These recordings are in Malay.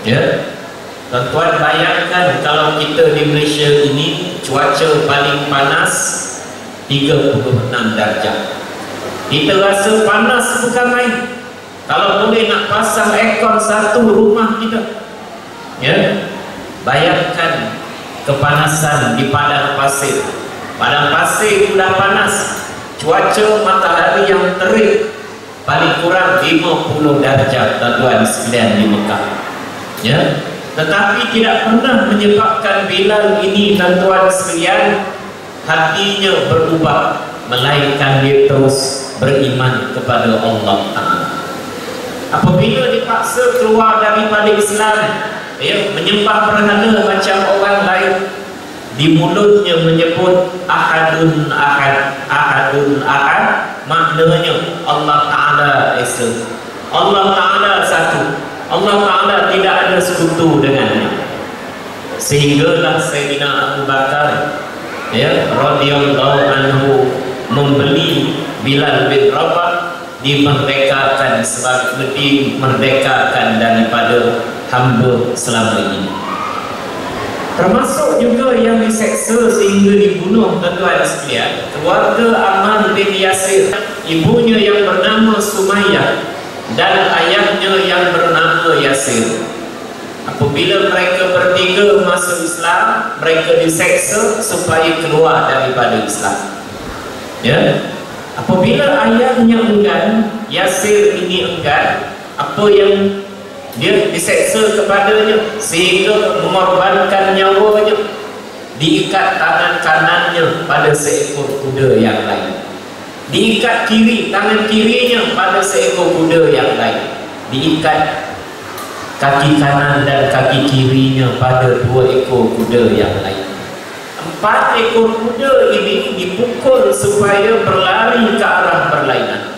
Ya, tuan-tuan bayangkan kalau kita di Malaysia ini cuaca paling panas 36 darjah. Kita rasa panas bukan main. Kalau boleh nak pasang aircon satu rumah kita. Ya, bayangkan kepanasan di padang pasir. Padang pasir sudah panas. Cuaca matahari yang terik paling kurang 50 darjah tuan-tuan sekalian di Mekah. Ya, tetapi tidak pernah menyebabkan Bilal ini tuan-tuan sekalian hatinya berubah, melainkan dia terus beriman kepada Allah Ta'ala. Apabila dipaksa keluar daripada Islam, ya, menyembah berhala macam orang lain, di mulutnya menyebut ahadun ahad, ahadun ahad, maknanya Allah Ta'ala esa, Allah Ta'ala satu, Allah Ta'ala tidak ada sekutu dengannya. Sehinggalah Sayyidina Abu Bakar, ya, radhiyallahu anhu membeli Bilal bin Rabah, dimerdekakan sebagai dimerdekakan daripada hamba selama ini. Termasuk juga yang diseksa sehingga dibunuh tuan-tuan sekalian, keluarga Ammar bin Yasir, ibunya yang bernama Sumayyah dan ayahnya yang bernama Yasir. Apabila mereka bertiga masuk Islam, mereka diseksa supaya keluar daripada Islam. Ya, apabila ayahnya enggan, Yasir ini enggan, apa yang dia diseksa kepadanya sehingga mengorbankan nyawanya, diikat tangan kanannya pada seekor kuda yang lain, diikat tangan kirinya pada seekor kuda yang lain, diikat kaki kanan dan kaki kirinya pada 2 ekor kuda yang lain. 4 ekor kuda ini dipukul supaya berlari ke arah berlainan.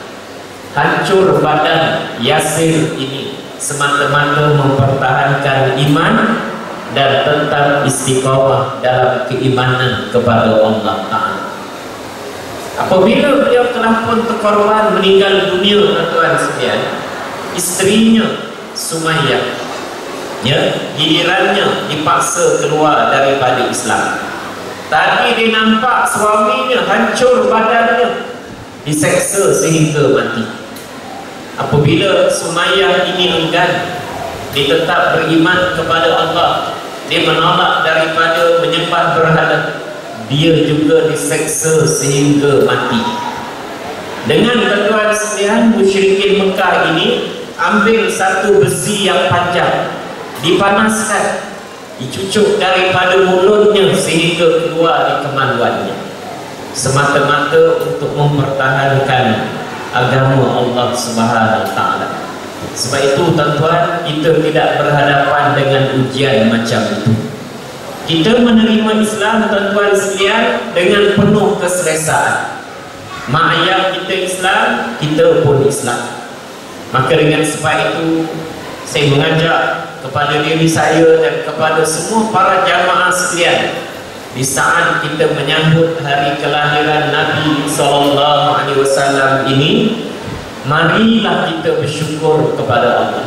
Hancur badan Yasir ini semata-mata mempertahankan iman dan tetap istiqamah dalam keimanan kepada Allah Ta'ala. Apabila beliau telah pun terkorban meninggal dunia tuan-tuan sekalian, istrinya Sumayyah, ya, gilirannya dipaksa keluar daripada Islam. Tadi dia nampak suaminya hancur badannya, diseksa sehingga mati. Apabila Sumayyah ini enggan, dia tetap beriman kepada Allah, dia menolak daripada menyembah berhala, dia juga diseksa sehingga mati. Dengan tuan-tuan sekalian, musyrikin Mekah ini ambil satu besi yang panjang, dipanaskan, dicucuk daripada mulutnya sehingga keluar di kemaluannya, semata-mata untuk mempertahankan agama Allah Subhanahu Ta'ala. Sebab itu tuan-tuan, kita tidak berhadapan dengan ujian macam itu. Kita menerima Islam tuan-tuan sekalian dengan penuh keselesaan. Mak ayah kita Islam, kita pun Islam. Maka dengan sebab itu saya mengajak kepada diri saya dan kepada semua para jamaah sekalian, di saat kita menyambut hari kelahiran Nabi SAW ini, marilah kita bersyukur kepada Allah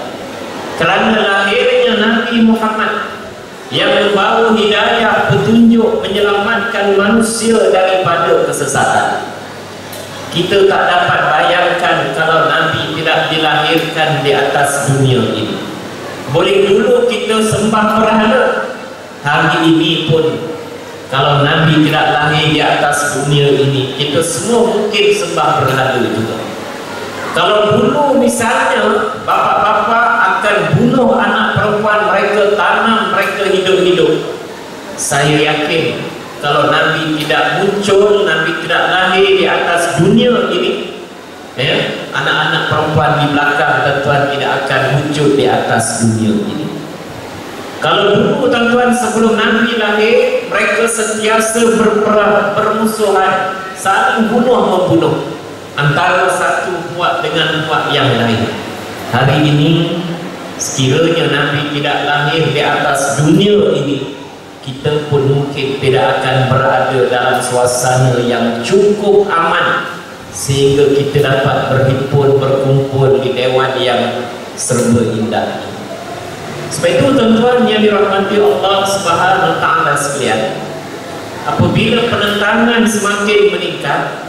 kerana lahirnya Nabi Muhammad yang membawa hidayah, petunjuk, menyelamatkan manusia daripada kesesatan. Kita tak dapat bayangkan kalau Nabi tidak dilahirkan di atas dunia ini. Boleh dulu kita sembah berhala, hari ini pun kalau Nabi tidak lahir di atas dunia ini, kita semua mungkin sembah berhala juga. Kalau dulu misalnya bapa-bapa akan bunuh anak perempuan mereka, tanam mereka hidup-hidup, saya yakin kalau Nabi tidak muncul, Nabi tidak lahir di atas dunia ini, ya, anak-anak perempuan di belakang tuan-tuan tidak akan muncul di atas dunia ini. Kalau dulu tuan-tuan sebelum Nabi lahir, mereka sentiasa berperang, bermusuhan, saling bunuh-membunuh antara satu puak dengan puak yang lain. Hari ini, sekiranya Nabi tidak lahir di atas dunia ini, kita pun mungkin tidak akan berada dalam suasana yang cukup aman sehingga kita dapat berhimpun, berkumpul di dewan yang serba indah ini. Sebab itu tuan-tuan yang dirahmati Allah Subhanahu wa taala sekalian, apabila penentangan semakin meningkat,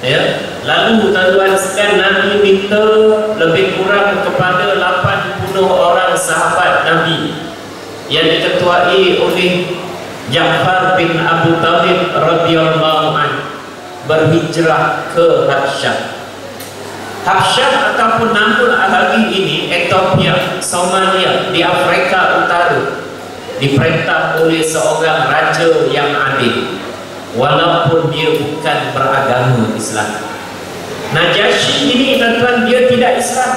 ya, lalu tuan-tuan sekalian, Nabi minta lebih kurang kepada 80 orang sahabat Nabi yang diketuai oleh Ja'far bin Abu Talib radhiyallahu anhu berhijrah ke Habsyah. Habsyah ataupun nama hari ini Ethiopia, Somalia di Afrika Utara, diperintah oleh seorang raja yang adil walaupun dia bukan beragama Islam. Najasyi ini tuan-tuan, dia tidak Islam,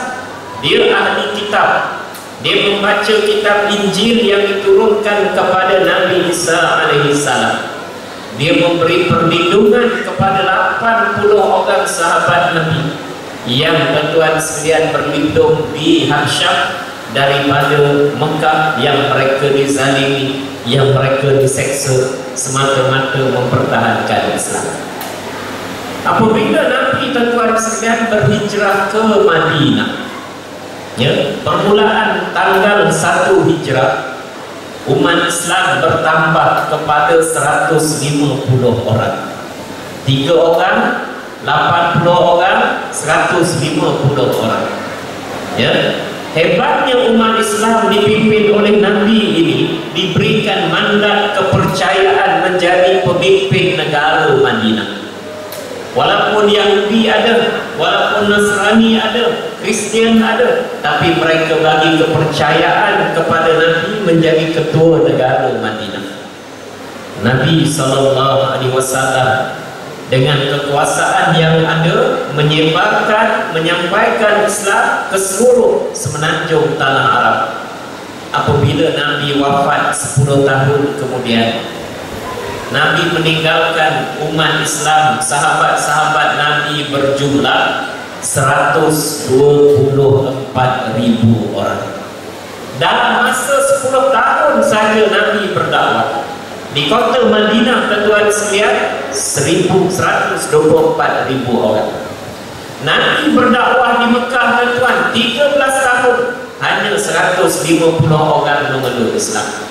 dia ahli kitab. Dia membaca kitab Injil yang diturunkan kepada Nabi Isa alaihi salam. Dia memberi perlindungan kepada 80 orang sahabat Nabi yang tuan-tuan sekalian berlindung di Habsyah daripada Mekah yang mereka dizalimi, yang mereka diseksa semata-mata mempertahankan Islam. Apabila Nabi tuan-tuan sekalian berhijrah ke Madinah, ya, permulaan tanggal 1 Hijrah, umat Islam bertambah kepada 150 orang. 3 orang, 80 orang, 150 orang. Ya, hebatnya umat Islam dipimpin oleh Nabi ini diberikan mandat kepercayaan menjadi pemimpin negara Madinah. Walaupun Yahudi ada, walaupun Nasrani ada, Kristian ada, tapi mereka bagi kepercayaan kepada Nabi menjadi ketua negara Madinah. Nabi SAW dengan kekuasaan yang ada menyampaikan Islam ke seluruh semenanjung tanah Arab. Apabila Nabi wafat 10 tahun kemudian, Nabi meninggalkan umat Islam, sahabat-sahabat Nabi berjumlah 124.000 orang. Dalam masa 10 tahun saja Nabi berdakwah. Di kota Madinah tuan-tuan sekalian 124.000 orang. Nabi berdakwah di Mekah tuan-tuan 13 tahun, hanya 150 orang memeluk Islam.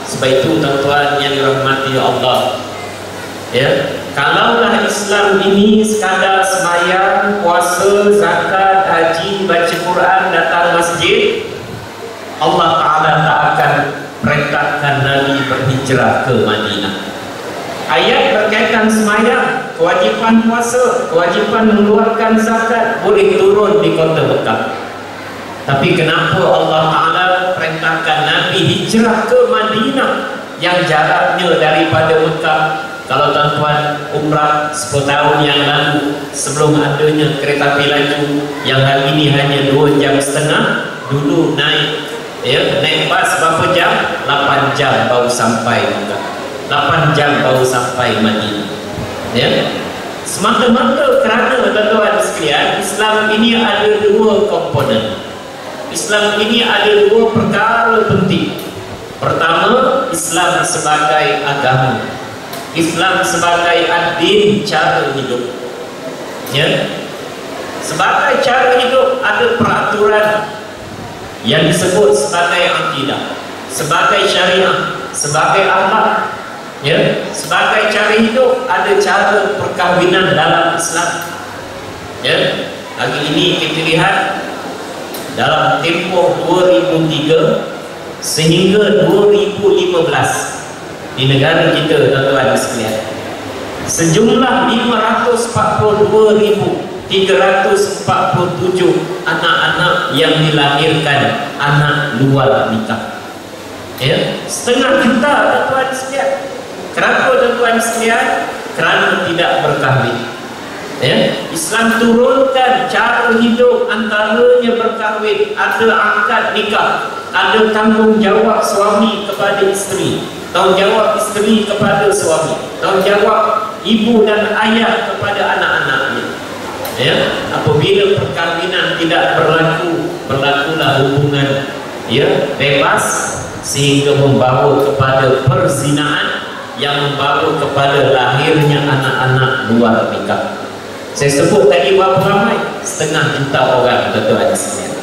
Sebab itu tuan-tuan yang dirahmati Allah, ya, kalaulah Islam ini sekadar sembahyang, puasa, zakat, haji, baca Quran, datang masjid, Allah Ta'ala tak akan perintahkan Nabi berhijrah ke Madinah. Ayat berkaitan sembahyang, kewajipan puasa, kewajipan mengeluarkan zakat boleh turun di kota Mekah. Tapi kenapa Allah Ta'ala perintahkan Nabi hijrah ke Madinah yang jaraknya daripada Mekah? Kalau tuan-tuan umrah 10 tahun yang lalu, sebelum adanya kereta api laju yang hari ini hanya 2,5 jam, dulu naik bas berapa jam? 8 jam baru sampai Mekah, 8 jam baru sampai Madinah. Ya, semata-mata kerana tuan-tuan sekalian, Islam ini ada 2 komponen. Islam ini ada 2 perkara penting. Pertama, Islam sebagai agama, Islam sebagai adil cara hidup. Ya, sebagai cara hidup ada peraturan yang disebut sebagai akidah, sebagai syariah, sebagai akhlak. Ya, sebagai cara hidup ada cara perkahwinan dalam Islam. Ya, hari ini kita lihat dalam tempoh 2003 sehingga 2015 di negara kita tuan-tuan sekalian, sejumlah 542.347 anak-anak yang dilahirkan anak luar nikah. Ya, 1/2 juta tuan-tuan sekalian. Kenapa tuan-tuan sekalian? Kerana tidak berkahwin. Ya, Islam turunkan cara hidup antaranya berkahwin, ada akad nikah, ada tanggungjawab suami kepada isteri, tanggungjawab isteri kepada suami, tanggungjawab ibu dan ayah kepada anak-anaknya. Ya, apabila perkahwinan tidak berlakulah hubungan bebas sehingga membawa kepada perzinaan yang membawa kepada lahirnya anak-anak luar nikah. Saya sebut tadi berapa ramai? 1/2 juta orang tuan-tuan sekalian.